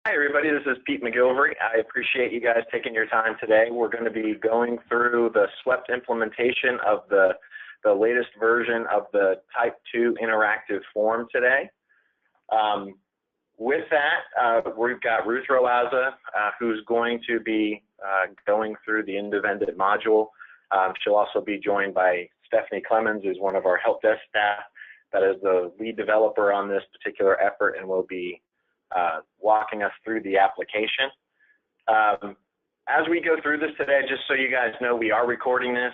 Hi everybody, this is Pete McGilvery. I appreciate you guys taking your time today. We're going to be going through the SWEPT implementation of the latest version of the Type 2 interactive form today. With that, we've got Ruth Roaza, who's going to be going through the independent module. She'll also be joined by Stephanie Clemens, who's one of our help desk staff that is the lead developer on this particular effort and will be walking us through the application. As we go through this today, just so you guys know, we are recording this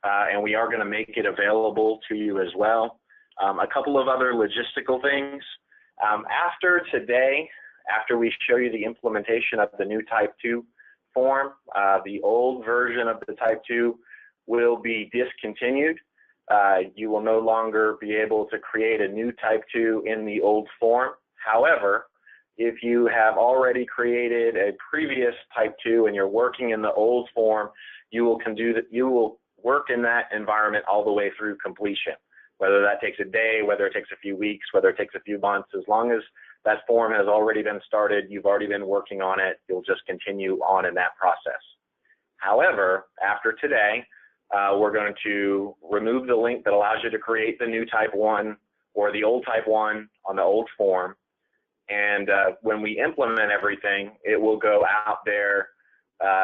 and we are going to make it available to you as well. A couple of other logistical things. After today, after we show you the implementation of the new Type 2 form, the old version of the Type 2 will be discontinued. You will no longer be able to create a new Type 2 in the old form. However, if you have already created a previous Type 2 and you're working in the old form, you will work in that environment all the way through completion. Whether that takes a day, whether it takes a few weeks, whether it takes a few months, as long as that form has already been started, you've already been working on it, you'll just continue on in that process. However, after today, we're going to remove the link that allows you to create the new Type 1 or the old Type 1 on the old form. And when we implement everything, it will go out there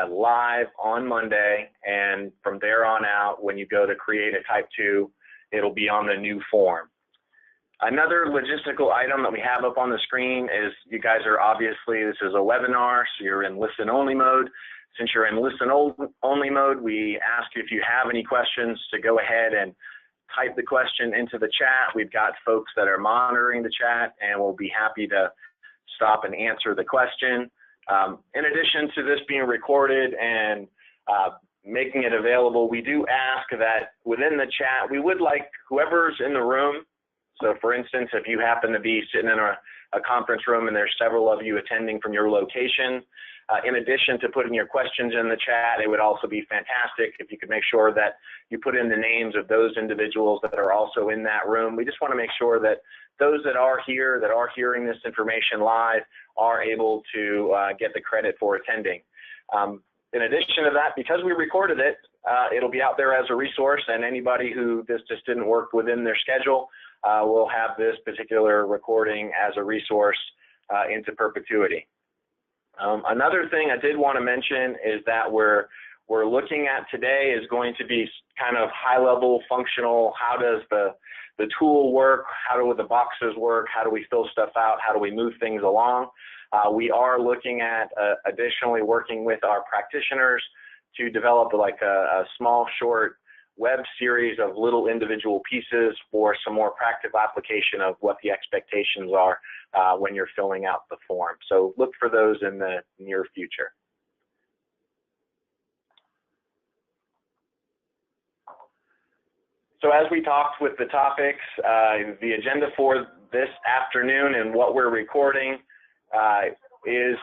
live on Monday, and from there on out, when you go to create a Type 2, it'll be on the new form. Another logistical item that we have up on the screen is you guys are obviously, this is a webinar, so you're in listen-only mode. Since you're in listen-only mode, we ask you if you have any questions to go ahead and type the question into the chat. We've got folks that are monitoring the chat and we'll be happy to stop and answer the question. In addition to this being recorded and making it available, we do ask that within the chat, we would like whoever's in the room. So for instance, if you happen to be sitting in a conference room and there's several of you attending from your location, in addition to putting your questions in the chat, it would also be fantastic if you could make sure that you put in the names of those individuals that are also in that room. We just want to make sure that those that are here, that are hearing this information live, are able to get the credit for attending. In addition to that, because we recorded it, it'll be out there as a resource, and anybody who this just didn't work within their schedule will have this particular recording as a resource into perpetuity. Another thing I did want to mention is that we're looking at today is going to be kind of high-level functional. How does the tool work? How do the boxes work? How do we fill stuff out? How do we move things along? We are looking at additionally working with our practitioners to develop like a small, short web series of little individual pieces for some more practical application of what the expectations are when you're filling out the form. So look for those in the near future. So as we talked with the topics, the agenda for this afternoon and what we're recording is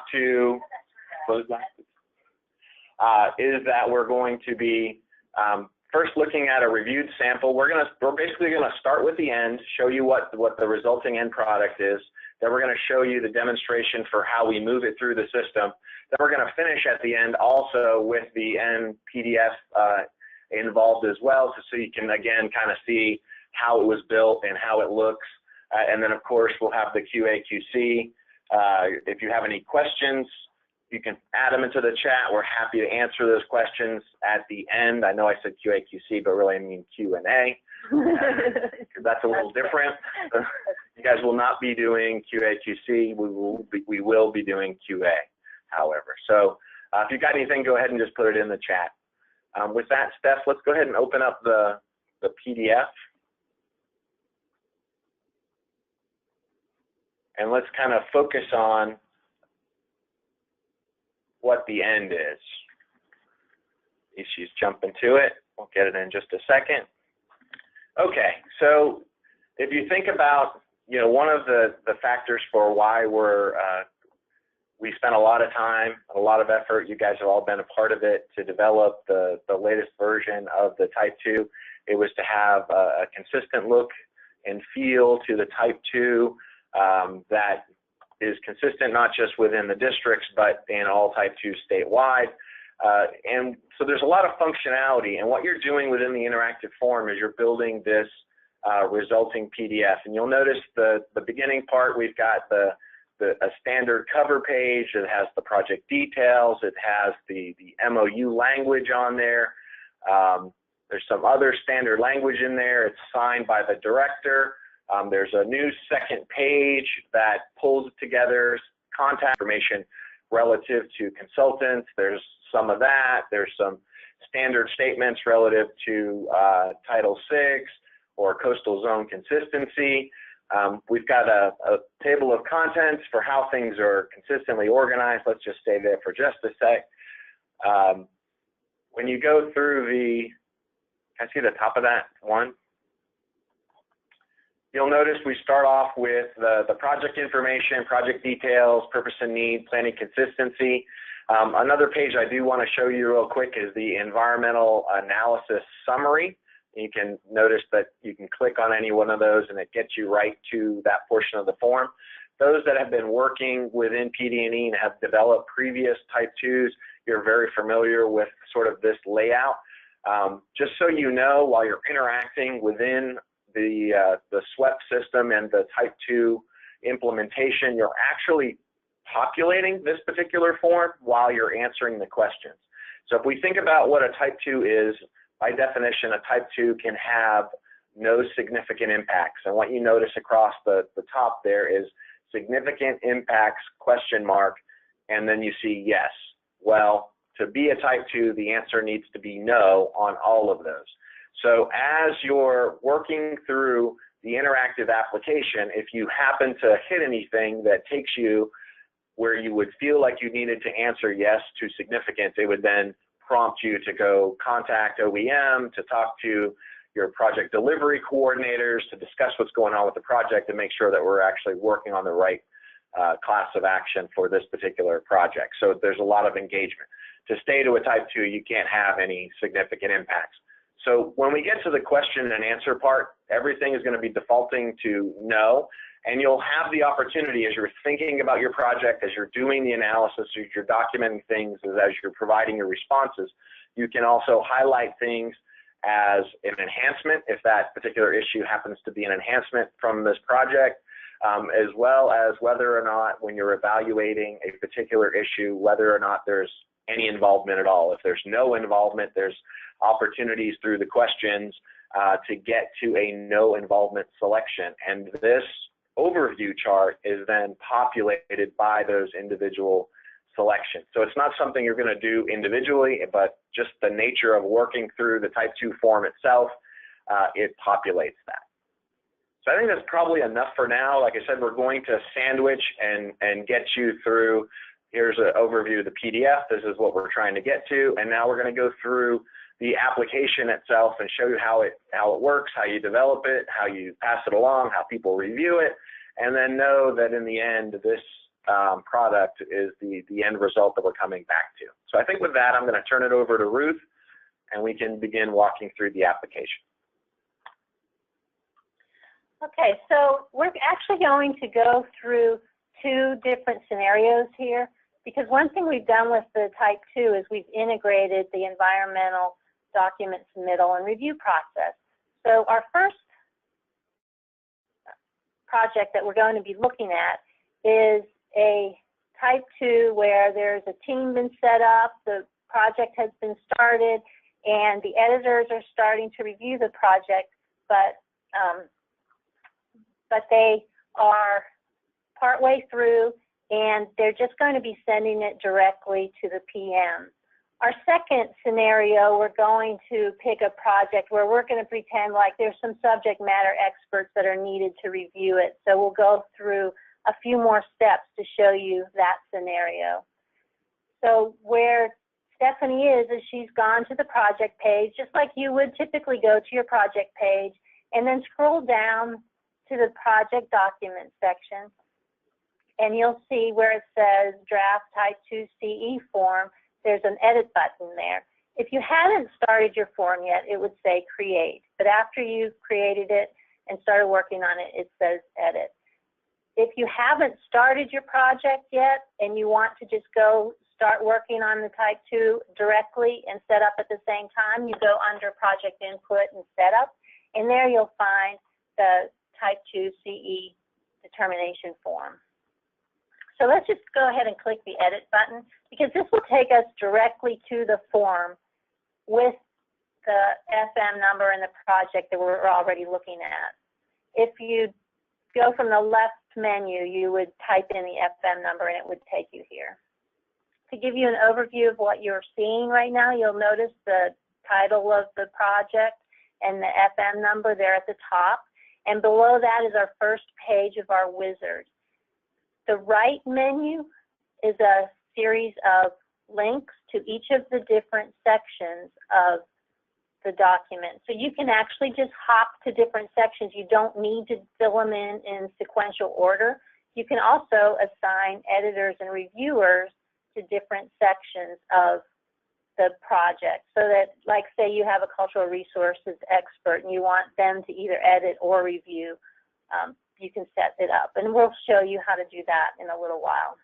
that we're going to be first looking at a reviewed sample. We're basically going to start with the end, show you what the resulting end product is. Then we're going to show you the demonstration for how we move it through the system. Then we're going to finish at the end also with the end PDF involved as well, so you can again kind of see how it was built and how it looks. And then of course we'll have the QA/QC. If you have any questions, you can add them into the chat. We're happy to answer those questions at the end. I know I said QA/QC, but really I mean Q&A. That's a little different. You guys will not be doing QA/QC. We will be doing QA, however. So if you've got anything, go ahead and just put it in the chat. With that, Steph, let's go ahead and open up the PDF. And let's kind of focus on what the end is. She's jumping to it. We'll get it in just a second. Okay, so if you think about, one of the factors for why we spent a lot of time, a lot of effort, you guys have all been a part of it, to develop the latest version of the Type 2. It was to have a consistent look and feel to the Type 2 that is consistent not just within the districts, but in all Type 2 statewide. And so there's a lot of functionality, and what you're doing within the interactive form is you're building this resulting PDF. And you'll notice the beginning part, we've got a standard cover page that has the project details. It has the MOU language on there. There's some other standard language in there. It's signed by the director. There's a new second page that pulls together contact information relative to consultants. There's some of that. There's some standard statements relative to Title VI or coastal zone consistency. We've got a table of contents for how things are consistently organized. Let's just stay there for just a sec. When you go through can I see the top of that one? You'll notice we start off with the project information, project details, purpose and need, planning consistency. Another page I do want to show you real quick is the environmental analysis summary. You can notice that you can click on any one of those and it gets you right to that portion of the form. Those that have been working within PD&E and have developed previous Type 2s, you're very familiar with sort of this layout. Just so you know, while you're interacting within the SWEP system and the Type 2 implementation, you're actually populating this particular form while you're answering the questions. So if we think about what a Type 2 is, by definition, a Type 2 can have no significant impacts. And what you notice across the top there is significant impacts, question mark, and then you see yes. Well, to be a Type 2, the answer needs to be no on all of those. So as you're working through the interactive application, if you happen to hit anything that takes you where you would feel like you needed to answer yes to significant, it would then prompt you to go contact OEM, to talk to your project delivery coordinators, to discuss what's going on with the project and make sure that we're actually working on the right class of action for this particular project. So there's a lot of engagement. To stay to a Type 2, you can't have any significant impacts. So when we get to the question and answer part, everything is going to be defaulting to no, and you'll have the opportunity as you're thinking about your project, as you're doing the analysis, as you're documenting things, as you're providing your responses, you can also highlight things as an enhancement if that particular issue happens to be an enhancement from this project, as well as whether or not when you're evaluating a particular issue, whether or not there's any involvement at all. If there's no involvement, there's opportunities through the questions to get to a no involvement selection. And this overview chart is then populated by those individual selections. So it's not something you're going to do individually, but just the nature of working through the Type 2 form itself, it populates that. So I think that's probably enough for now. Like I said, we're going to sandwich and get you through. Here's an overview of the PDF. This is what we're trying to get to. And now we're going to go through the application itself and show you how it works, how you develop it, how you pass it along, how people review it, and then know that in the end, this product is the end result that we're coming back to. So I think with that, I'm going to turn it over to Ruth, and we can begin walking through the application. Okay, so we're actually going to go through two different scenarios here, because one thing we've done with the Type 2 is we've integrated the environmental document submittal and review process. So our first project that we're going to be looking at is a Type 2 where there's a team been set up, the project has been started, and the editors are starting to review the project, but they are partway through and they're just going to be sending it directly to the PM. Our second scenario, we're going to pick a project where we're going to pretend like there's some subject matter experts that are needed to review it. So we'll go through a few more steps to show you that scenario. So where Stephanie is she's gone to the project page, just like you would typically go to your project page, and then scroll down to the project document section, and you'll see where it says draft Type 2 CE form. There's an edit button there. If you hadn't started your form yet, it would say create. But after you've created it and started working on it, it says edit. If you haven't started your project yet and you want to just go start working on the Type 2 directly and set up at the same time, you go under Project Input and Setup, and there you'll find the Type 2 CE determination form. So let's just go ahead and click the Edit button, because this will take us directly to the form with the FM number and the project that we're already looking at. If you go from the left menu, you would type in the FM number and it would take you here. To give you an overview of what you're seeing right now, you'll notice the title of the project and the FM number there at the top. And below that is our first page of our wizard. The right menu is a series of links to each of the different sections of the document. So you can actually just hop to different sections. You don't need to fill them in sequential order. You can also assign editors and reviewers to different sections of the project, so that, like, say you have a cultural resources expert and you want them to either edit or review, you can set it up. And we'll show you how to do that in a little while.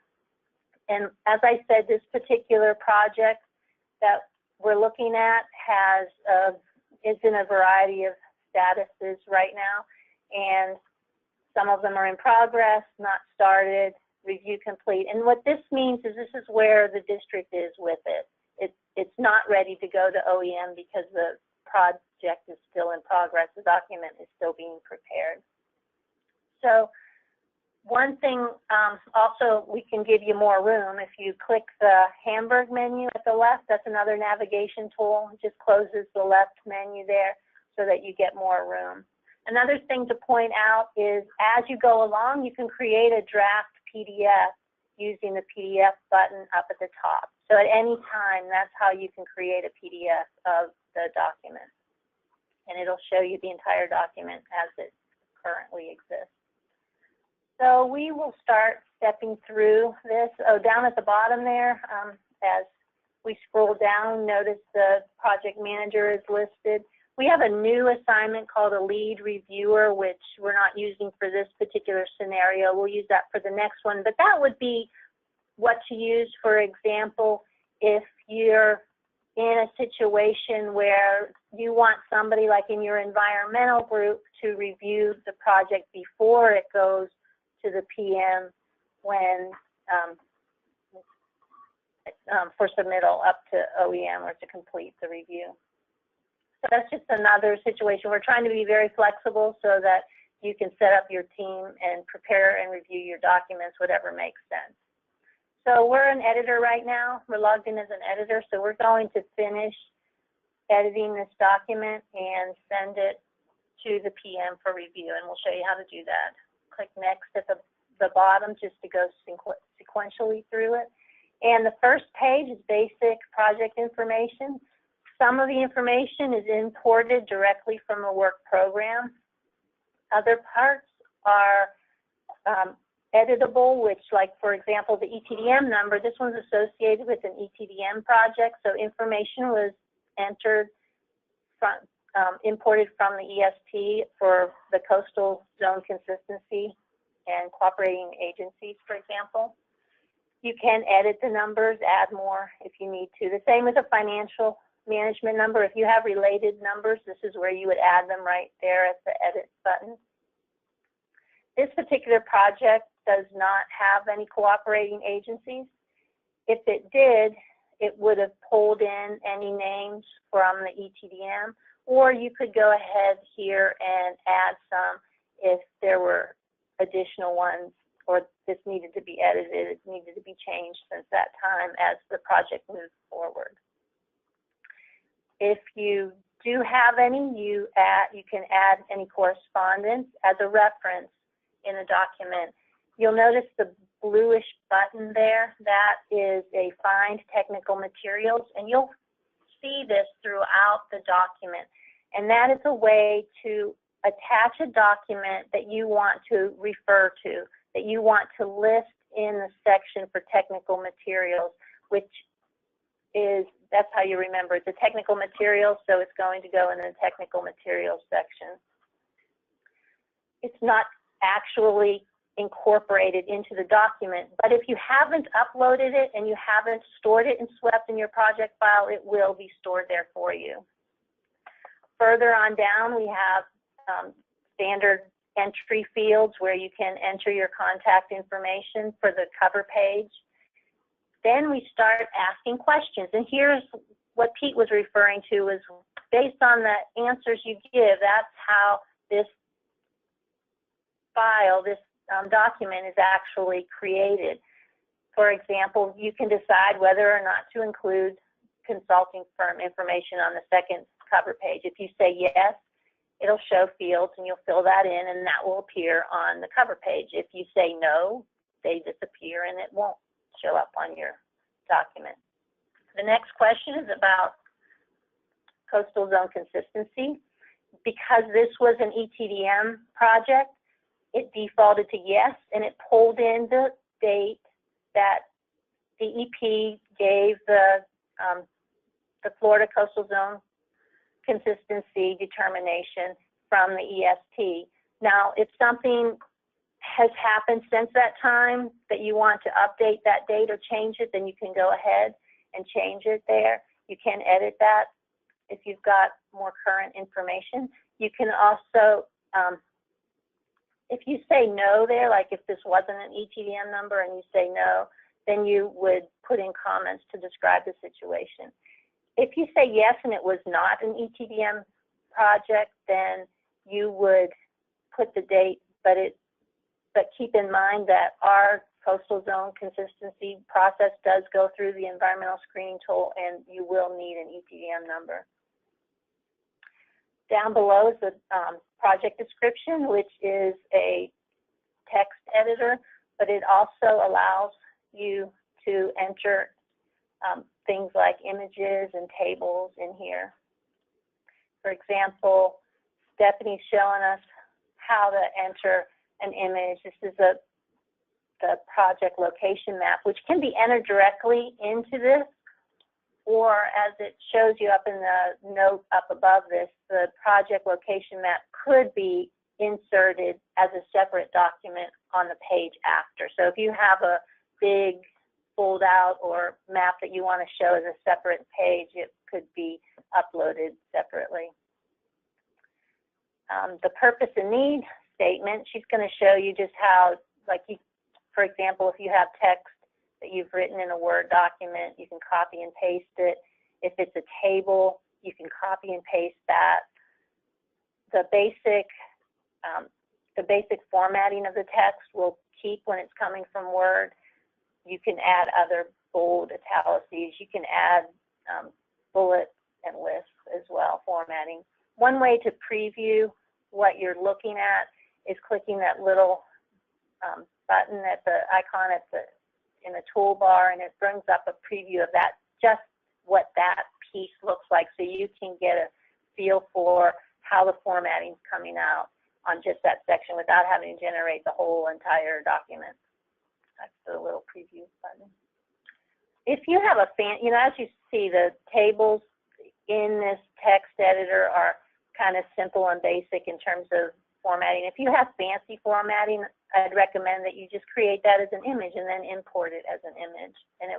And as I said, this particular project that we're looking at is in a variety of statuses right now, and some of them are in progress, not started, review complete. And what this means is this is where the district is with it. It's not ready to go to OEM because the project is still in progress. The document is still being prepared. So one thing, also, we can give you more room. If you click the Hamburg menu at the left, that's another navigation tool. It just closes the left menu there so that you get more room. Another thing to point out is as you go along, you can create a draft PDF using the PDF button up at the top. So at any time, that's how you can create a PDF of the document. And it'll show you the entire document as it currently exists. So we will start stepping through this. Oh, down at the bottom there, as we scroll down, notice the project manager is listed. We have a new assignment called a lead reviewer, which we're not using for this particular scenario. We'll use that for the next one. But that would be what to use, for example, if you're in a situation where you want somebody like in your environmental group to review the project before it goes to the PM when for submittal up to OEM or to complete the review. So that's just another situation. We're trying to be very flexible so that you can set up your team and prepare and review your documents, whatever makes sense. So we're an editor right now. We're logged in as an editor, so we're going to finish editing this document and send it to the PM for review, and we'll show you how to do that. Click next at the bottom just to go sequentially through it. And the first page is basic project information. Some of the information is imported directly from a work program. Other parts are editable, which, like, for example, the ETDM number, this one's associated with an ETDM project, so information was entered from, imported from the ESP for the coastal zone consistency and cooperating agencies, for example. You can edit the numbers, add more if you need to. The same with a financial management number. If you have related numbers, this is where you would add them right there at the edit button. This particular project does not have any cooperating agencies. If it did, it would have pulled in any names from the ETDM, or you could go ahead here and add some if there were additional ones, or this needed to be edited, it needed to be changed since that time as the project moves forward. If you do have any, you can add any correspondence as a reference in a document. You'll notice the bluish button there. That is a Find Technical Materials, and you'll see this throughout the document. And that is a way to attach a document that you want to refer to, that you want to list in the section for technical materials, which is, that's how you remember it, the technical materials, so it's going to go in the technical materials section. It's not actually incorporated into the document. But if you haven't uploaded it and you haven't stored it in SWEP in your project file, it will be stored there for you. Further on down, we have standard entry fields where you can enter your contact information for the cover page. Then we start asking questions. And here's what Pete was referring to, is based on the answers you give, that's how this file, this document is actually created. For example, you can decide whether or not to include consulting firm information on the second cover page. If you say yes, it'll show fields and you'll fill that in and that will appear on the cover page. If you say no, they disappear and it won't show up on your document. The next question is about coastal zone consistency. Because this was an ETDM project, it defaulted to yes, and it pulled in the date that DEP gave the Florida Coastal Zone Consistency Determination from the EST. Now, if something has happened since that time that you want to update that date or change it, then you can go ahead and change it there. You can edit that if you've got more current information. You can also, if you say no there, like if this wasn't an ETDM number and you say no, then you would put in comments to describe the situation. If you say yes and it was not an ETDM project, then you would put the date, but keep in mind that our coastal zone consistency process does go through the environmental screening tool and you will need an ETDM number. Down below is the project description, which is a text editor, but it also allows you to enter things like images and tables in here. For example, Stephanie's showing us how to enter an image. This is the project location map, which can be entered directly into this, or as it shows you up in the note up above this, the project location map could be inserted as a separate document on the page after. So if you have a big fold out or map that you want to show as a separate page, it could be uploaded separately. The purpose and need statement, she's going to show you just how, like, for example, if you have text that you've written in a Word document, you can copy and paste it. If it's a table, you can copy and paste that. The basic formatting of the text will keep when it's coming from Word. You can add other bold italices. You can add bullets and lists as well, formatting. One way to preview what you're looking at is clicking that little button at the icon in the toolbar, and it brings up a preview of that, just what that piece looks like, so you can get a feel for how the formatting is coming out on just that section without having to generate the whole entire document. That's the little preview button. If you have a as you see, the tables in this text editor are kind of simple and basic in terms of formatting. If you have fancy formatting, I'd recommend that you just create that as an image and then import it as an image, and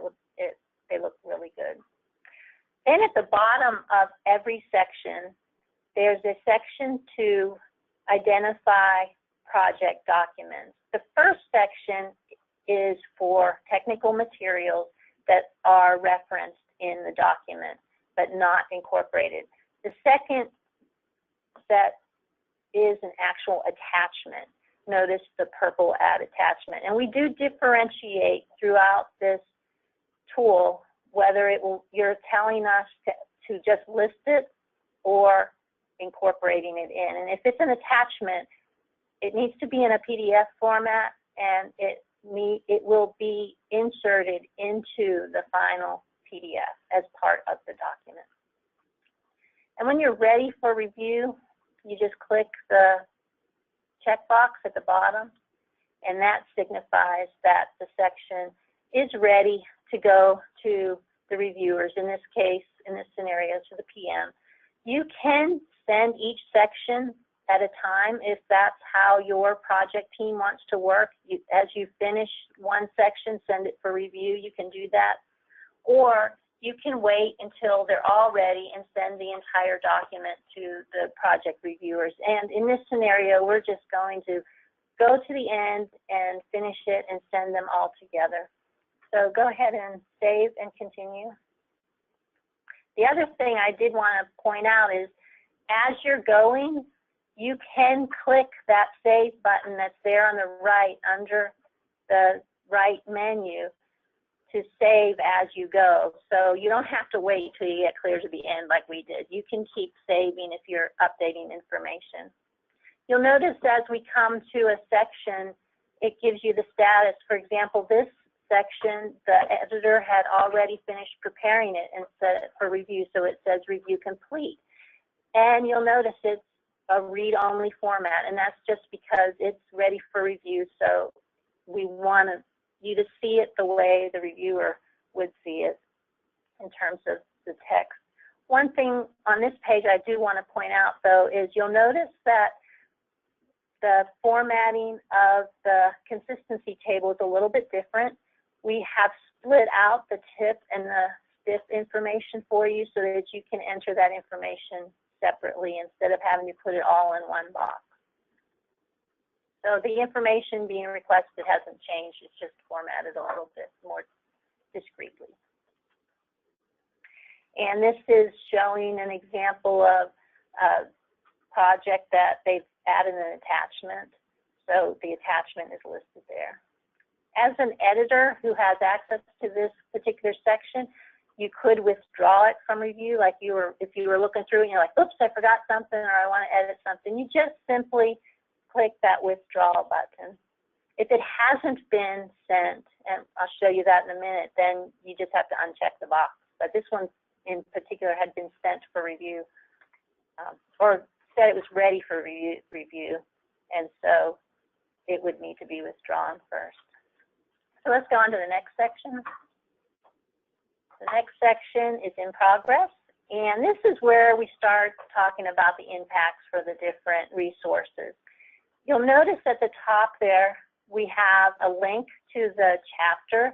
they look really good. Then at the bottom of every section, there's a section to identify project documents. The first section is for technical materials that are referenced in the document but not incorporated. The second set is an actual attachment. Notice the purple add attachment. And we do differentiate throughout this tool whether you're telling us to just list it or incorporating it in. And if it's an attachment, it needs to be in a PDF format, and it will be inserted into the final PDF as part of the document. And when you're ready for review, you just click the checkbox at the bottom, and that signifies that the section is ready to go to the reviewers, in this case, in this scenario, to the PM. You can send each section at a time. If that's how your project team wants to work, as you finish one section, send it for review, you can do that. Or you can wait until they're all ready and send the entire document to the project reviewers. And in this scenario, we're just going to go to the end and finish it and send them all together. So go ahead and save and continue. The other thing I did want to point out is, as you're going, you can click that save button that's there on the right under the right menu to save as you go. So you don't have to wait till you get clear to the end like we did. You can keep saving if you're updating information. You'll notice as we come to a section, it gives you the status. For example, this section, the editor had already finished preparing it and set it for review, so it says review complete. And you'll notice it's a read-only format, and that's just because it's ready for review, so we want you to see it the way the reviewer would see it in terms of the text. One thing on this page I do want to point out, though, is you'll notice that the formatting of the consistency table is a little bit different. We have split out the tip and the STIF information for you so that you can enter that information separately instead of having to put it all in one box. So the information being requested hasn't changed, it's just formatted a little bit more discreetly. And this is showing an example of a project that they've added an attachment. So the attachment is listed there. As an editor who has access to this particular section, you could withdraw it from review, like if you were looking through and you're like, oops, I forgot something, or I want to edit something. You just simply click that withdrawal button. If it hasn't been sent, and I'll show you that in a minute, then you just have to uncheck the box. But this one in particular had been sent for review, or said it was ready for review, and so it would need to be withdrawn first. So let's go on to the next section. The next section is in progress, and this is where we start talking about the impacts for the different resources. You'll notice at the top there, we have a link to the chapter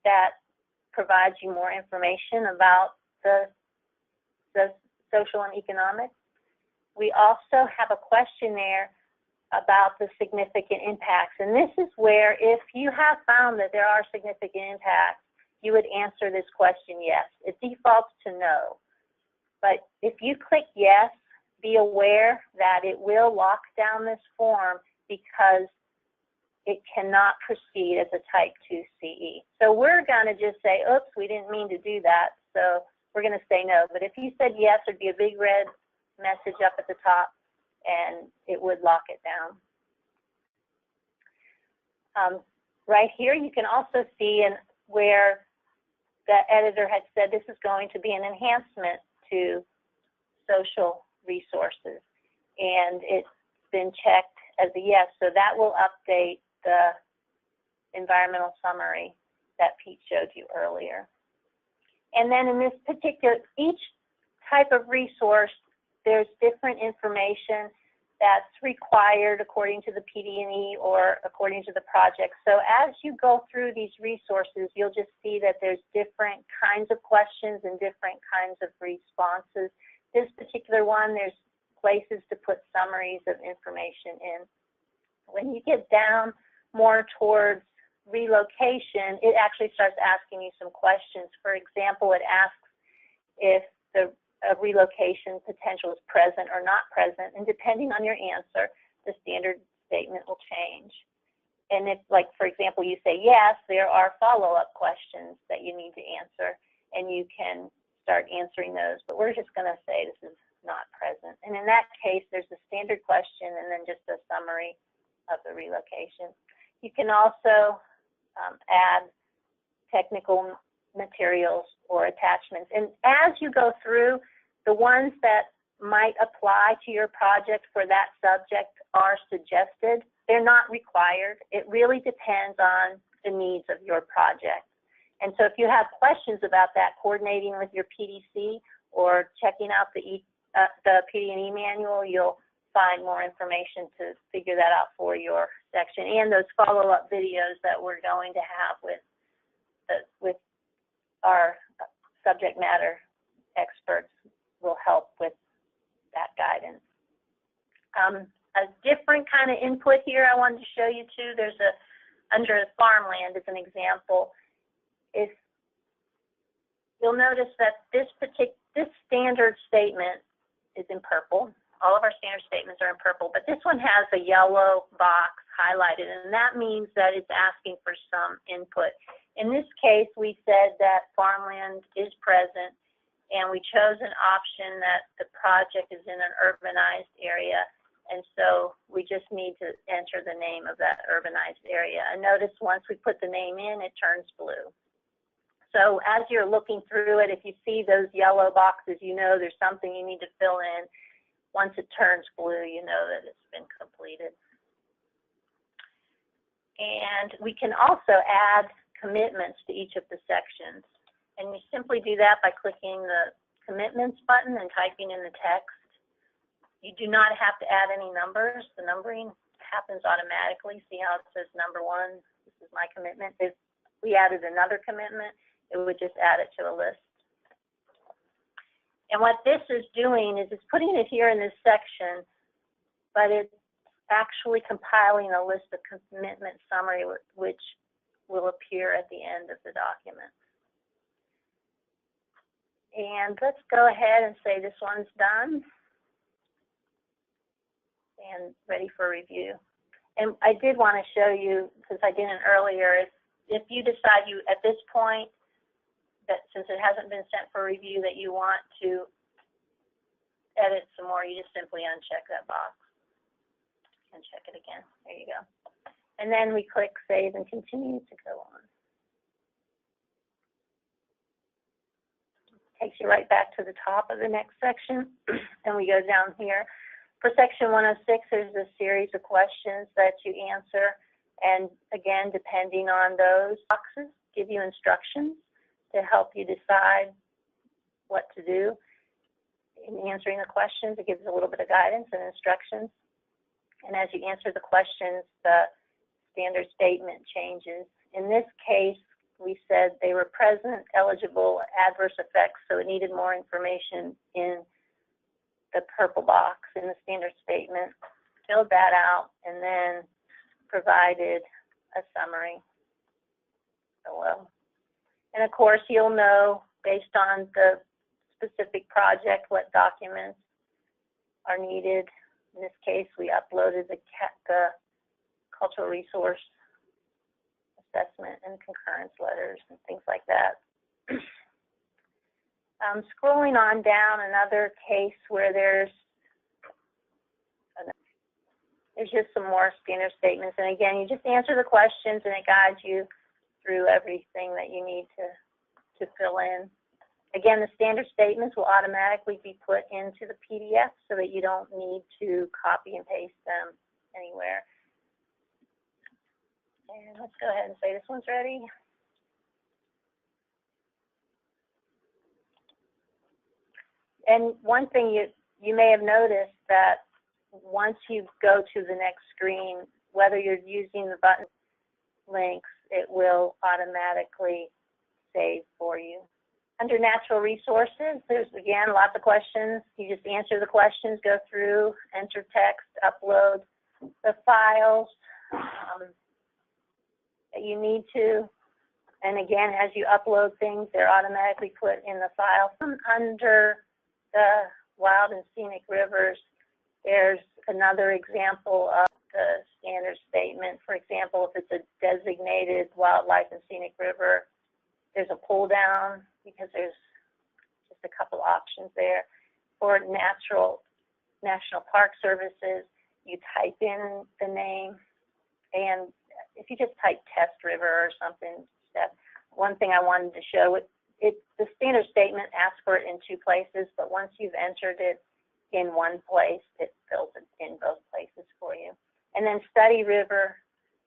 that provides you more information about the social and economic. We also have a questionnaire about the significant impacts. And this is where, if you have found that there are significant impacts, you would answer this question yes. It defaults to no. But if you click yes, be aware that it will lock down this form because it cannot proceed as a type 2 CE. So we're going to just say, oops, we didn't mean to do that, so we're going to say no. But if you said yes, there'd be a big red message up at the top, and it would lock it down. Right here, you can also see where the editor had said this is going to be an enhancement to social resources, and it's been checked as a yes, so that will update the environmental summary that Pete showed you earlier. And then in this particular, each type of resource, there's different information that's required according to the PD&E or according to the project. So as you go through these resources, you'll just see that there's different kinds of questions and different kinds of responses. This particular one, there's places to put summaries of information in. When you get down more towards relocation, it actually starts asking you some questions. For example, it asks if the relocation potential is present or not present, and depending on your answer, the standard statement will change. And if, like, for example, you say yes, there are follow-up questions that you need to answer, and you can start answering those, but we're just going to say this is not present. And in that case, there's a standard question and then just a summary of the relocation. You can also add technical materials or attachments. And as you go through, the ones that might apply to your project for that subject are suggested. They're not required. It really depends on the needs of your project. And so if you have questions about that, coordinating with your PDC or checking out the PD&E manual, you'll find more information to figure that out for your section, and those follow-up videos that we're going to have with our subject matter experts will help with that guidance. A different kind of input here I wanted to show you too. There's under farmland as an example. If you'll notice that this standard statement is in purple. All of our standard statements are in purple, but this one has a yellow box highlighted, and that means that it's asking for some input. In this case, we said that farmland is present, and we chose an option that the project is in an urbanized area, and so we just need to enter the name of that urbanized area. And notice once we put the name in, it turns blue. So as you're looking through it, if you see those yellow boxes, you know there's something you need to fill in. Once it turns blue, you know that it's been completed. And we can also add commitments to each of the sections. And you simply do that by clicking the commitments button and typing in the text. You do not have to add any numbers. The numbering happens automatically. See how it says number 1, this is my commitment. If we added another commitment, it would just add it to a list. And what this is doing is it's putting it here in this section, but it's actually compiling a list of commitment summary, which will appear at the end of the document. And let's go ahead and say this one's done and ready for review. And I did want to show you, because I didn't earlier, if you decide at this point, that since it hasn't been sent for review, that you want to edit some more, you just simply uncheck that box and check it again. There you go. And then we click Save and Continue to go on. Takes you right back to the top of the next section, and we go down here. For section 106, there's a series of questions that you answer, and again, depending on those boxes, give you instructions to help you decide what to do. In answering the questions, it gives a little bit of guidance and instructions. And as you answer the questions, the standard statement changes. In this case, we said they were present, eligible, adverse effects, so it needed more information in the purple box in the standard statement. Filled that out and then provided a summary below. And of course, you'll know based on the specific project what documents are needed. In this case, we uploaded the cultural resource assessment and concurrence letters and things like that. Scrolling on down, another case where there's just some more standard statements. And again, you just answer the questions and it guides you through everything that you need to fill in. Again, the standard statements will automatically be put into the PDF so that you don't need to copy and paste them anywhere. And let's go ahead and say this one's ready. And one thing you may have noticed that once you go to the next screen, whether you're using the button links, it will automatically save for you. Under natural resources, there's again lots of questions. You just answer the questions, go through, enter text, upload the files that you need to. And again, as you upload things, they're automatically put in the file. Under the wild and scenic rivers, there's another example of the standard statement. For example, if it's a designated wildlife and scenic river, there's a pull down because there's just a couple options there. For national park services, you type in the name, and if you just type test river or something, one thing I wanted to show, the standard statement asks for it in 2 places, but once you've entered it in one place, it fills it in both places for you. And then study river,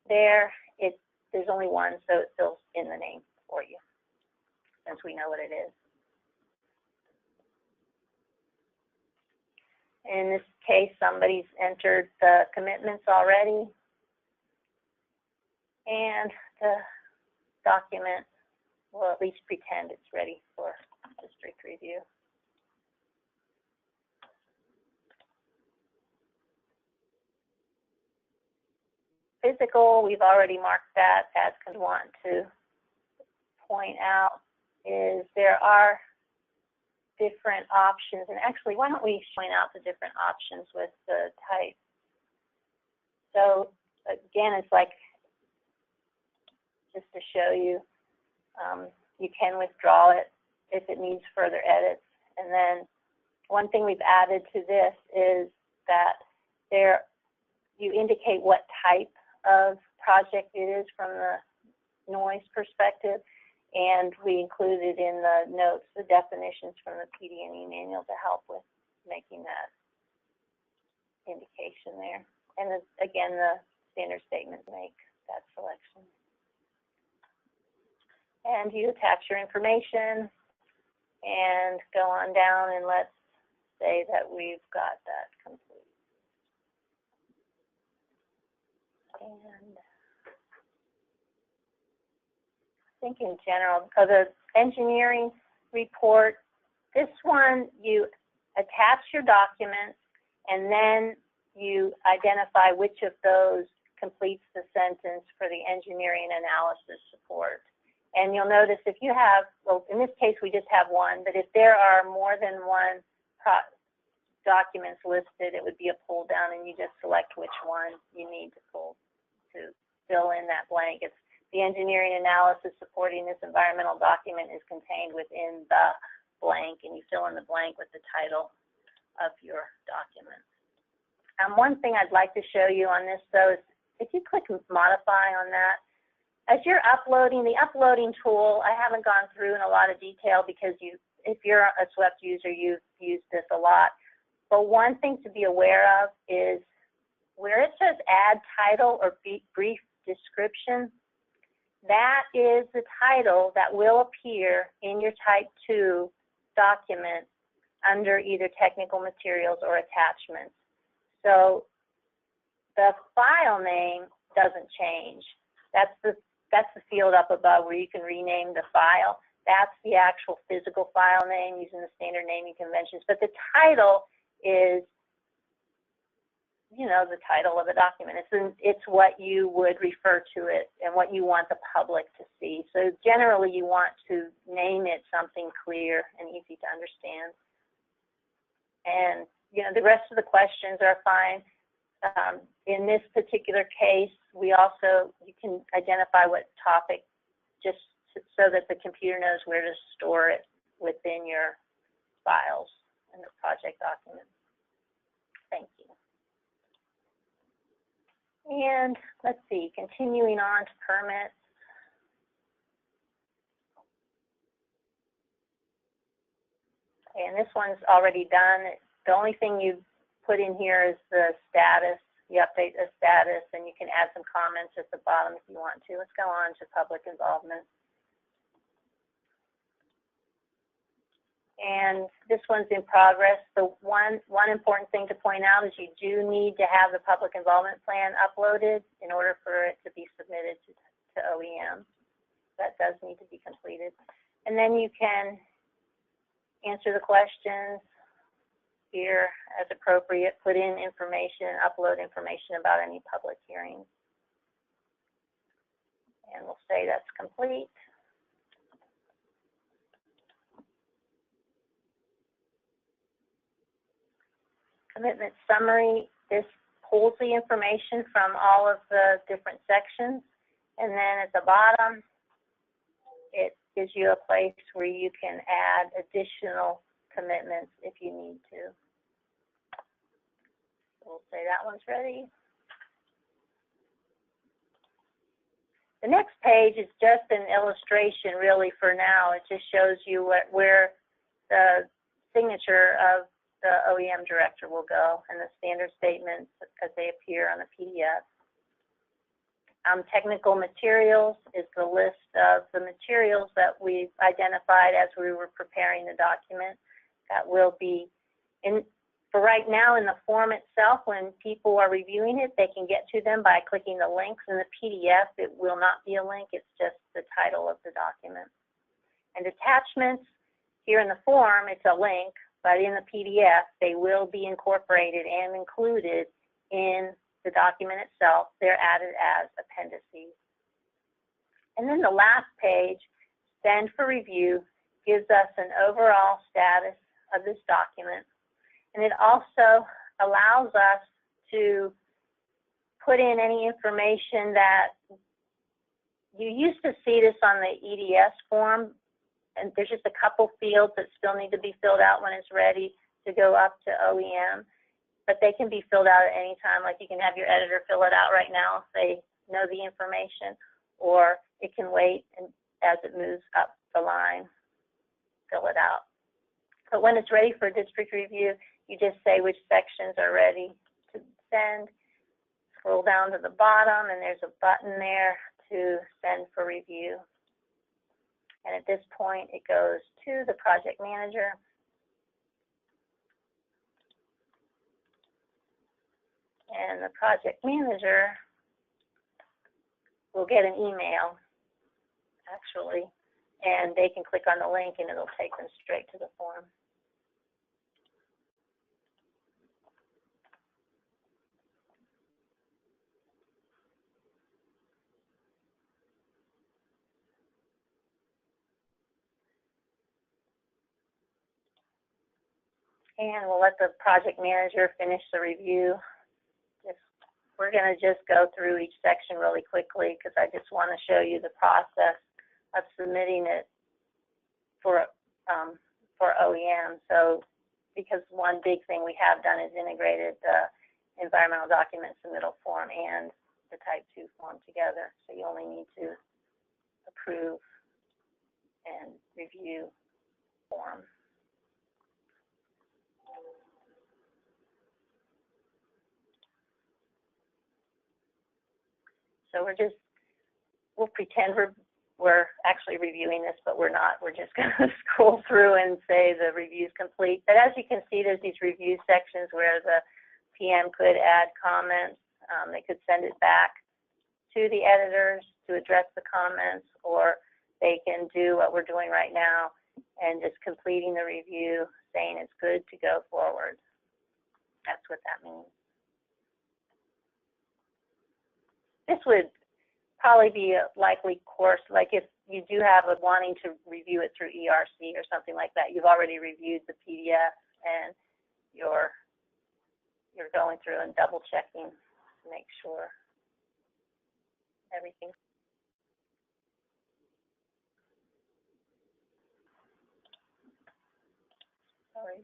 there's only one, so it fills in the name for you, since we know what it is. In this case, somebody's entered the commitments already, and the document will at least pretend it's ready for district review. Physical, we've already marked that. As I want to point out is there are different options, and actually, why don't we point out the different options with the type? So again, it's like, just to show you, you can withdraw it if it needs further edits. And then one thing we've added to this is that you indicate what type of project it is from the noise perspective, and we included in the notes the definitions from the PD&E manual to help with making that indication there. And again, the standard statements make that selection. And you attach your information and go on down, and let's say that we've got that complete. And I think in general, the engineering report, this one, you attach your documents, and then you identify which of those completes the sentence for the engineering analysis support. And you'll notice if you have, well, in this case we just have one, but if there are more than one documents listed, it would be a pull down, and you just select which one you need to fill in that blank. It's the engineering analysis supporting this environmental document is contained within the blank, and you fill in the blank with the title of your document. One thing I'd like to show you on this, though, is if you click modify on that, as you're uploading, the uploading tool, I haven't gone through in a lot of detail because if you're a SWEPT user, you've used this a lot. But one thing to be aware of is where it says add title or brief description, that is the title that will appear in your Type 2 document under either technical materials or attachments. So the file name doesn't change. That's the field up above where you can rename the file. That's the actual physical file name using the standard naming conventions. But the title is, you know, the title of a document. It's what you would refer to it and what you want the public to see. So generally you want to name it something clear and easy to understand. And, you know, the rest of the questions are fine. In this particular case, you can identify what topic just so that the computer knows where to store it within your files in the project document. Thank you. And let's see, continuing on to permits. And this one's already done. The only thing you put in here is the status. You update the status, and you can add some comments at the bottom if you want to. Let's go on to public involvement. And this one's in progress. The one important thing to point out is you do need to have the public involvement plan uploaded in order for it to be submitted to OEM. That does need to be completed. And then you can answer the questions here as appropriate, put in information, upload information about any public hearings. And we'll say that's complete. Commitment summary, this pulls the information from all of the different sections, and then at the bottom, it gives you a place where you can add additional commitments if you need to. We'll say that one's ready. The next page is just an illustration really for now. It just shows you where the signature of the OEM director will go and the standard statements as they appear on the PDF. Technical materials is the list of the materials that we've identified as we were preparing the document that will be For right now, in the form itself, when people are reviewing it, they can get to them by clicking the links. In the PDF, it will not be a link. It's just the title of the document. And attachments, here in the form, it's a link, but in the PDF, they will be incorporated and included in the document itself. They're added as appendices. And then the last page, Send for Review, gives us an overall status of this document. And it also allows us to put in any information that you used to see this on the EDS form, and there's just a couple fields that still need to be filled out when it's ready to go up to OEM, but they can be filled out at any time. Like you can have your editor fill it out right now if they know the information, or it can wait and as it moves up the line, fill it out. But when it's ready for district review, you just say which sections are ready to send. Scroll down to the bottom, and there's a button there to send for review. And at this point, it goes to the project manager. And the project manager will get an email, actually, and they can click on the link, and it'll take them straight to the form. And we'll let the project manager finish the review. We're going to just go through each section really quickly because I just want to show you the process of submitting it for OEM. So, because one big thing we have done is integrated the environmental document submittal form and the Type 2 form together. So you only need to approve and review form. So we'll pretend we're actually reviewing this, but we're not. We're just going to scroll through and say the review's complete. But as you can see, there's these review sections where the PM could add comments. They could send it back to the editors to address the comments, or they can do what we're doing right now and just completing the review, saying it's good to go forward. That's what that means. This would probably be a likely course, like if you do have a wanting to review it through ERC or something like that. You've already reviewed the PDF and you're going through and double checking to make sure everything. Sorry.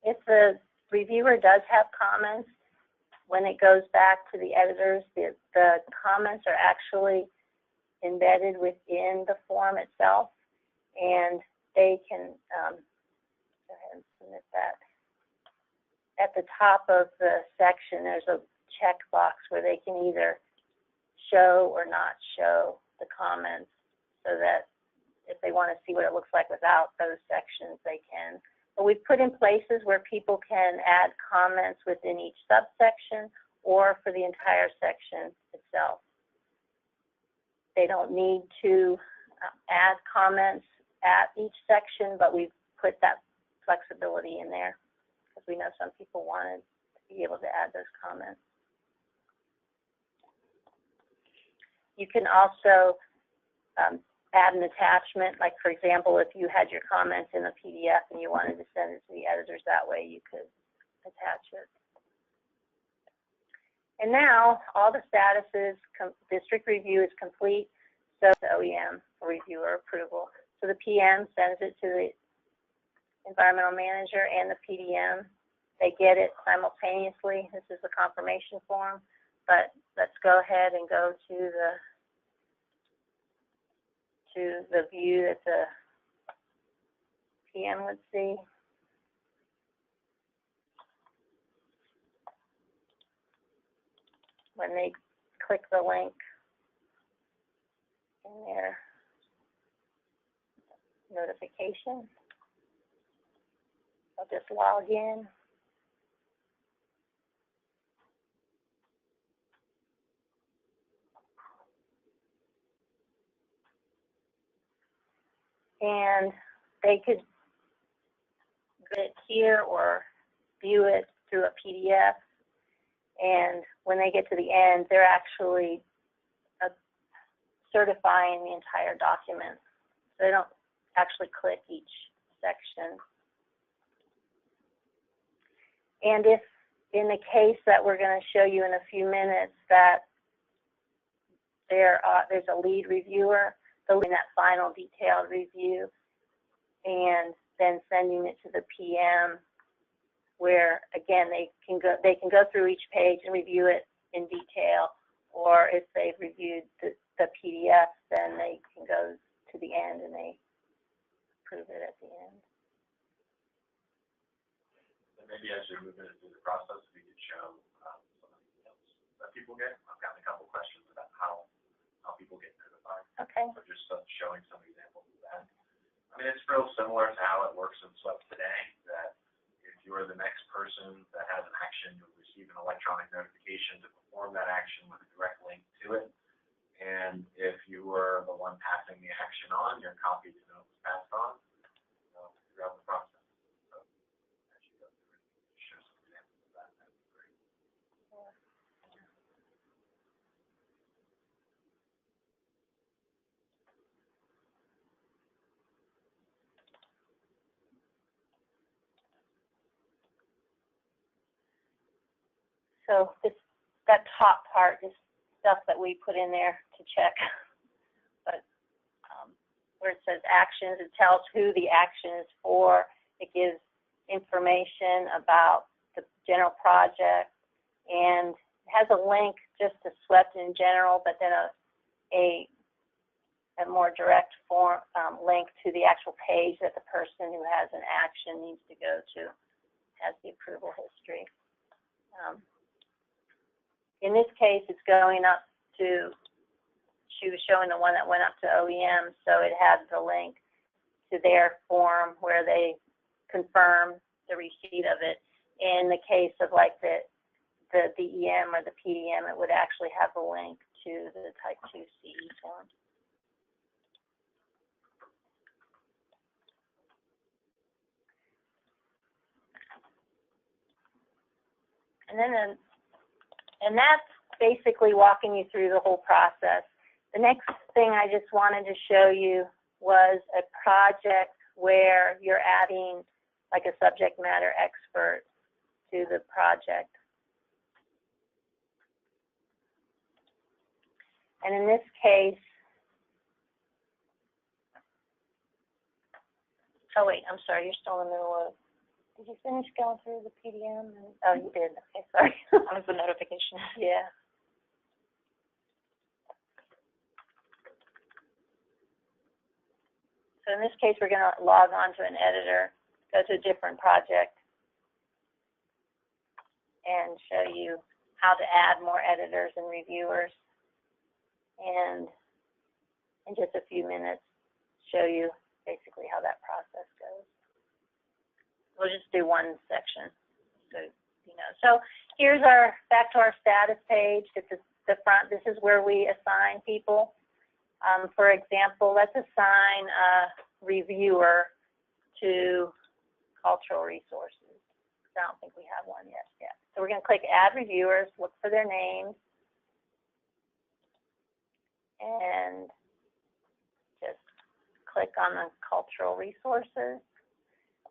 If the reviewer does have comments, when it goes back to the editors, the comments are actually embedded within the form itself, and they can go ahead and submit that. At the top of the section, there's a checkbox where they can either show or not show the comments, so that if they want to see what it looks like without those sections, they can. But we've put in places where people can add comments within each subsection or for the entire section itself. They don't need to add comments at each section, but we've put that flexibility in there because we know some people wanted to be able to add those comments. You can also add an attachment, like for example, if you had your comments in a PDF and you wanted to send it to the editors that way, you could attach it. And now all the statuses, district review is complete, so the OEM for review or approval. So the PM sends it to the environmental manager and the PDM. They get it simultaneously. This is the confirmation form, but let's go ahead and go to the to the view that the PM would see. When they click the link in their notification, they'll just log in. And they could get it here or view it through a PDF. And when they get to the end, they're actually certifying the entire document. So they don't actually click each section. And if in the case that we're going to show you in a few minutes that there's a lead reviewer, they'll do that final detailed review and then sending it to the PM, where again they can go through each page and review it in detail, or if they've reviewed the PDF, then they can go to the end and they approve it at the end. And maybe as you're moving through the process, we could show some of the emails that people get. I've gotten a couple questions about how people get notified. Okay. So just showing some examples of that. I mean, it's real similar to how it works in SWEP today, that if you're the next person that has an action, you'll receive an electronic notification to perform that action with a direct link to it. And if you were the one passing the action on, you're copied to know it was passed on throughout the process. So as you go through it, show some examples of that. That'd be great. So that top part is stuff that we put in there to check. But where it says actions, it tells who the action is for. It gives information about the general project, and it has a link just to SWEP in general, but then a more direct link to the actual page that the person who has an action needs to go to, has the approval history. In this case, it's going up to, she was showing the one that went up to OEM, so it had the link to their form where they confirm the receipt of it. In the case of like the DEM or the PDM, it would actually have a link to the Type 2 CE form. And that's basically walking you through the whole process. The next thing I just wanted to show you was a project where you're adding like a subject matter expert to the project. And in this case, oh wait, I'm sorry, you're still in the middle of, did you finish going through the PDM? Oh, you did, okay, sorry. That was the notification. Yeah. So in this case, we're going to log on to an editor, go to a different project, and show you how to add more editors and reviewers. And in just a few minutes, show you basically how that process goes. We'll just do one section, so you know. So here's back to our status page. It's the front. This is where we assign people. For example, let's assign a reviewer to cultural resources. I don't think we have one yet. So we're going to click Add Reviewers, look for their names, and just click on the cultural resources.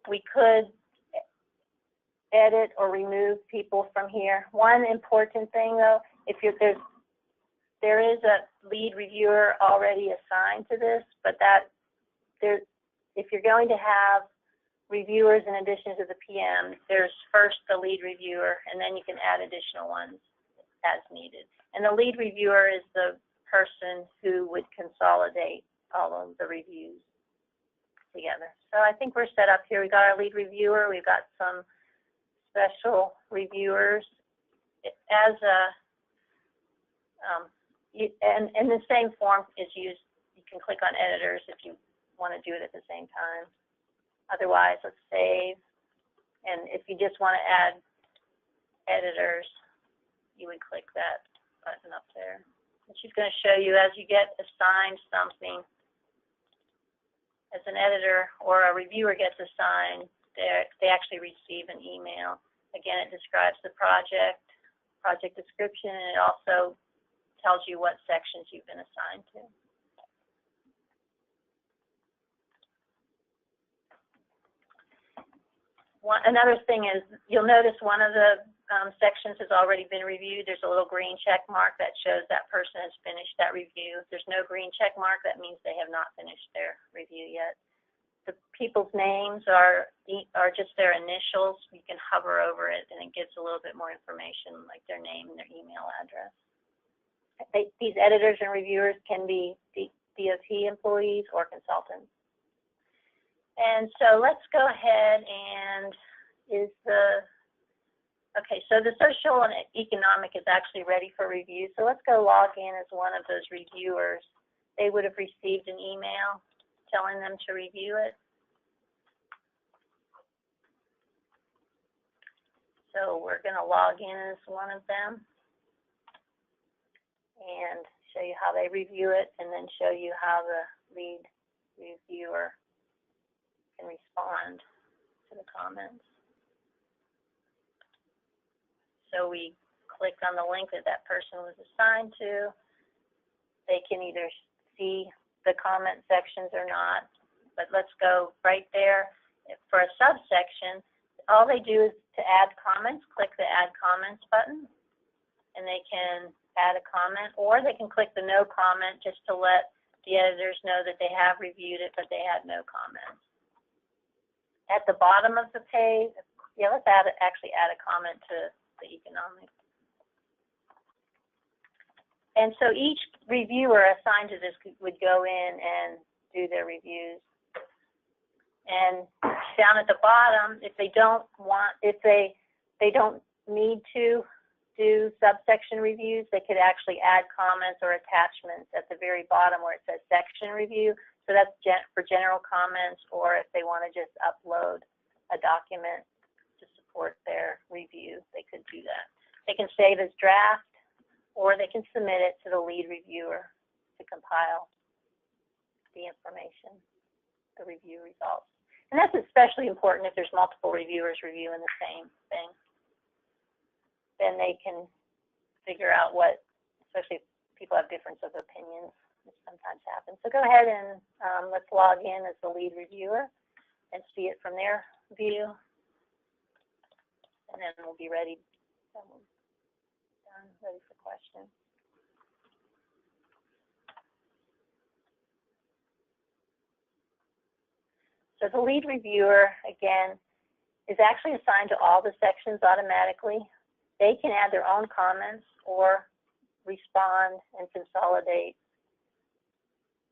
We could edit or remove people from here. One important thing, though, if there is a lead reviewer already assigned to this, but if you're going to have reviewers in addition to the PM, there's first the lead reviewer, and then you can add additional ones as needed. And the lead reviewer is the person who would consolidate all of the reviews together. So I think we're set up here. We got our lead reviewer. We've got some special reviewers. As a and the same form is used. You can click on editors if you want to do it at the same time. Otherwise, let's save. And if you just want to add editors, you would click that button up there. And she's going to show you as you get assigned something, as an editor or a reviewer gets assigned, they actually receive an email. Again, it describes the project description, and it also tells you what sections you've been assigned to. Another thing is, you'll notice one of the sections has already been reviewed. There's a little green check mark that shows that person has finished that review. If there's no green check mark, that means they have not finished their review yet. The people's names are just their initials. You can hover over it, and it gives a little bit more information, like their name and their email address. These editors and reviewers can be DOT employees or consultants. And so let's go ahead and okay, so the social and economic is actually ready for review. So let's go log in as one of those reviewers. They would have received an email telling them to review it. So we're going to log in as one of them and show you how they review it, and then show you how the lead reviewer can respond to the comments. So we click on the link that that person was assigned to. They can either see the comment sections or not, but let's go right there. For a subsection, all they do is to add comments, click the Add Comments button, and they can add a comment, or they can click the No Comment just to let the editors know that they have reviewed it, but they had no comments. At the bottom of the page, yeah, let's actually add a comment to the economic. And so each reviewer assigned to this would go in and do their reviews. And down at the bottom, if they don't need to do subsection reviews, they could actually add comments or attachments at the very bottom where it says section review. So that's for general comments, or if they want to just upload a document to support their review, they could do that. They can save as draft, or they can submit it to the lead reviewer to compile the information, the review results. And that's especially important if there's multiple reviewers reviewing the same thing. Then they can figure out what, especially if people have difference of opinions, which sometimes happens. So go ahead and let's log in as the lead reviewer and see it from their view. And then we'll be ready. Ready for questions. So the lead reviewer, again, is actually assigned to all the sections automatically. They can add their own comments or respond and consolidate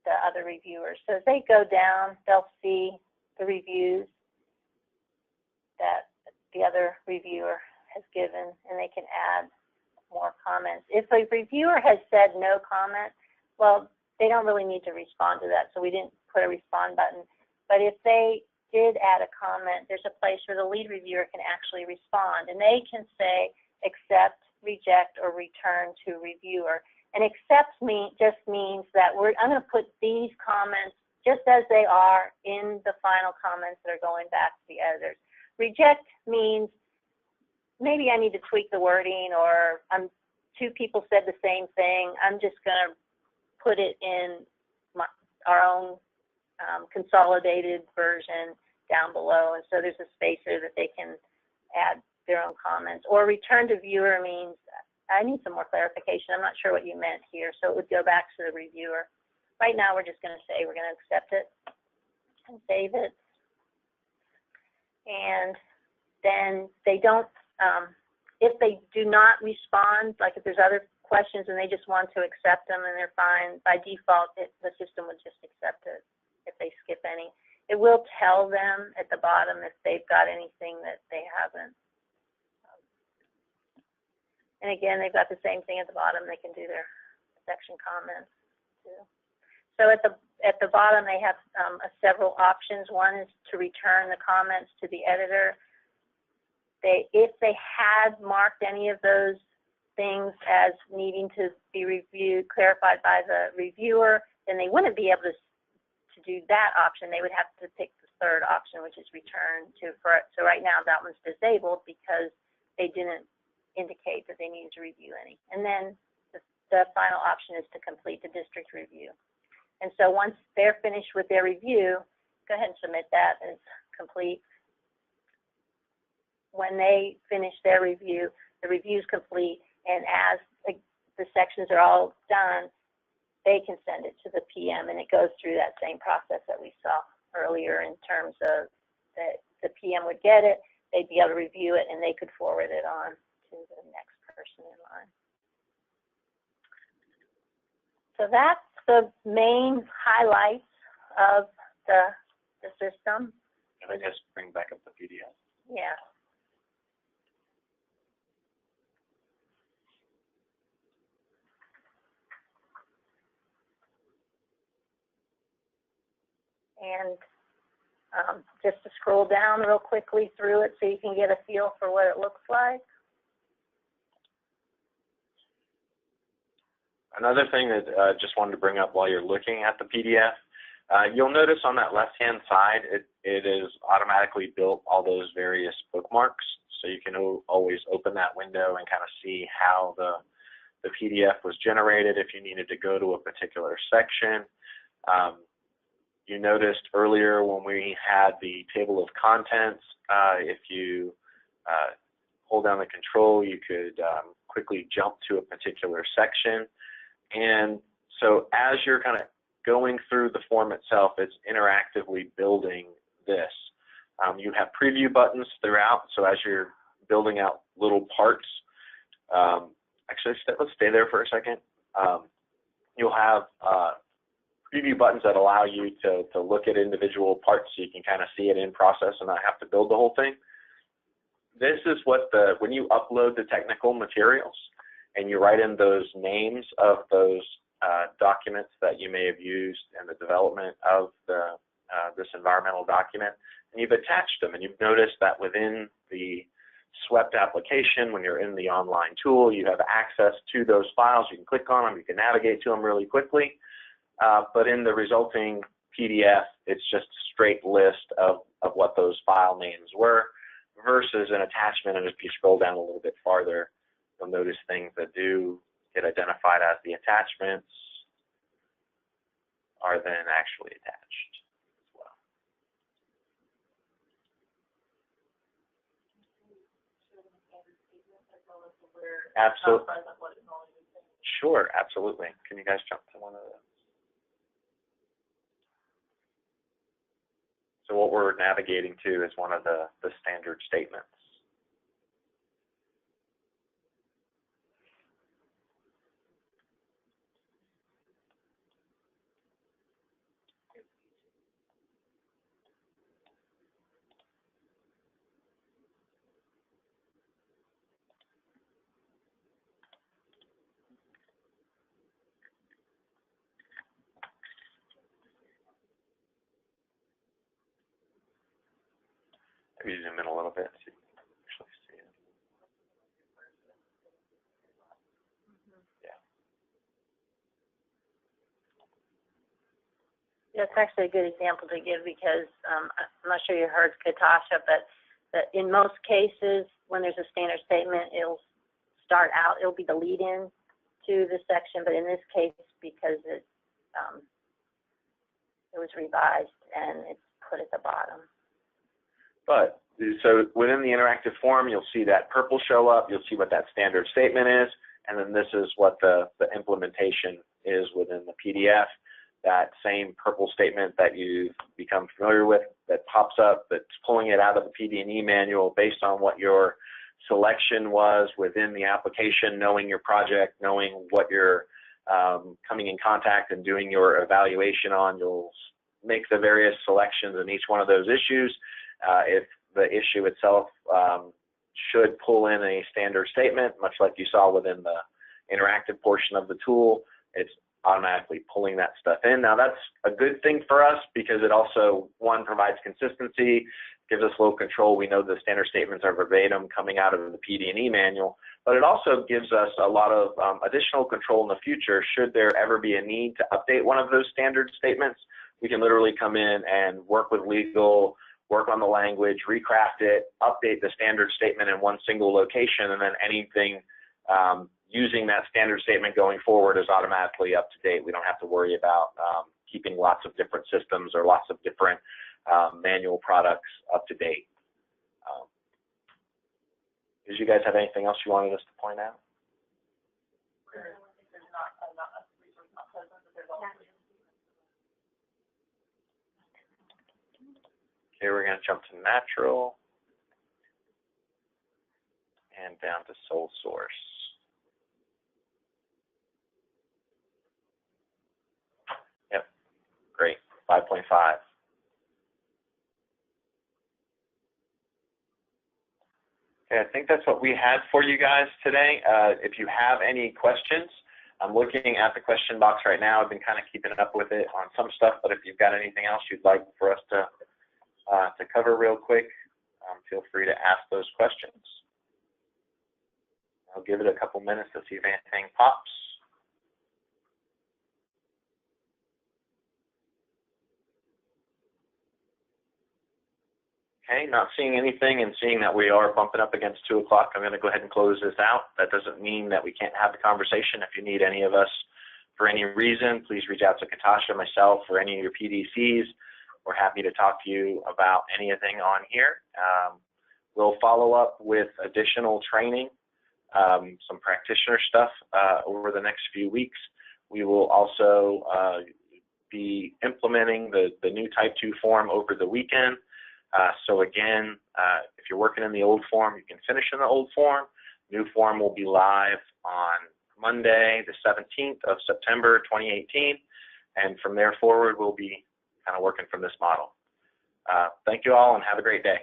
the other reviewers. So as they go down, they'll see the reviews that the other reviewer has given, and they can add more comments. If a reviewer has said no comment, well, they don't really need to respond to that, so we didn't put a respond button. But if they did add a comment, there's a place where the lead reviewer can actually respond, and they can say accept, reject, or return to reviewer. And accept just means that I'm going to put these comments just as they are in the final comments that are going back to the editors. Reject means maybe I need to tweak the wording, or two people said the same thing. I'm just going to put it in our own consolidated version down below, and so there's a space there that they can add their own comments. Or return to viewer means I need some more clarification. I'm not sure what you meant here, so it would go back to the reviewer. Right now, we're just going to say we're going to accept it and save it. And then they don't, if they do not respond, like if there's other questions and they just want to accept them and they're fine, by default, the system would just accept it if they skip any. It will tell them at the bottom if they've got anything that they haven't. And again, they've got the same thing at the bottom. They can do their section comments too. So at the bottom, they have several options. One is to return the comments to the editor. If they had marked any of those things as needing to be reviewed, clarified by the reviewer, then they wouldn't be able to do that option. They would have to pick the third option, which is return to. So right now that one's disabled because they didn't indicate that they needed to review any. And then the final option is to complete the district review. And so once they're finished with their review, go ahead and submit that as complete. When they finish their review, the review is complete, and as the sections are all done, they can send it to the PM, and it goes through that same process that we saw earlier in terms of that the PM would get it, they'd be able to review it, and they could forward it on to the next person in line. So that's the main highlights of the system. Can I just bring back up the PDF? Yeah. And just to scroll down real quickly through it so you can get a feel for what it looks like. Another thing that I just wanted to bring up while you're looking at the PDF, you'll notice on that left-hand side, it is automatically built all those various bookmarks, so you can always open that window and kind of see how the PDF was generated if you needed to go to a particular section. You noticed earlier when we had the table of contents, if you hold down the control, you could quickly jump to a particular section. And so as you're kind of going through the form itself, it's interactively building this. You have preview buttons throughout, so as you're building out little parts, actually, let's stay there for a second. You'll have preview buttons that allow you to look at individual parts so you can kind of see it in process and not have to build the whole thing. This is what when you upload the technical materials and you write in those names of those documents that you may have used in the development of this environmental document, and you've attached them, and you've noticed that within the SWEPT application, when you're in the online tool, you have access to those files. You can click on them, you can navigate to them really quickly. But in the resulting PDF, it's just a straight list of what those file names were versus an attachment. And if you scroll down a little bit farther, you'll notice things that do get identified as the attachments are then actually attached as well. Absolutely. Sure, absolutely. Can you guys jump to one of those? So what we're navigating to is one of the standard statements. Maybe zoom in a little bit so you can actually see it. Yeah. That's actually a good example to give because I'm not sure you heard Katasha, but in most cases, when there's a standard statement, it'll start out, it'll be the lead-in to the section, but in this case, because it was revised and it's put at the bottom. But so within the interactive form, you'll see that purple show up. You'll see what that standard statement is, and then this is what the implementation is within the PDF. That same purple statement that you've become familiar with that pops up, that's pulling it out of the PD&E manual based on what your selection was within the application, knowing your project, knowing what you're coming in contact and doing your evaluation on. You'll make the various selections in each one of those issues. If the issue itself should pull in a standard statement, much like you saw within the interactive portion of the tool, it's automatically pulling that stuff in. Now that's a good thing for us because it also, one, provides consistency, gives us low control. We know the standard statements are verbatim coming out of the PD&E manual, but it also gives us a lot of additional control in the future. Should there ever be a need to update one of those standard statements, we can literally come in and work with legal, work on the language, recraft it, update the standard statement in one single location, and then anything using that standard statement going forward is automatically up to date. We don't have to worry about keeping lots of different systems or lots of different manual products up to date. Did you guys have anything else you wanted us to point out? Okay, we're going to jump to natural and down to sole source. Yep, great, 5.5. Okay, I think that's what we had for you guys today. If you have any questions, I'm looking at the question box right now. I've been kind of keeping up with it on some stuff, but if you've got anything else you'd like for us to cover real quick, feel free to ask those questions. I'll give it a couple minutes to see if anything pops. Okay, not seeing anything, and seeing that we are bumping up against 2 o'clock, I'm going to go ahead and close this out. That doesn't mean that we can't have the conversation. If you need any of us for any reason, please reach out to Katasha, myself, or any of your PDCs. We're happy to talk to you about anything on here. We'll follow up with additional training, some practitioner stuff over the next few weeks. We will also be implementing the new Type 2 form over the weekend. So again, if you're working in the old form, you can finish in the old form. New form will be live on Monday, the 17th of September, 2018. And from there forward, we'll be kind of working from this model. Thank you all and have a great day.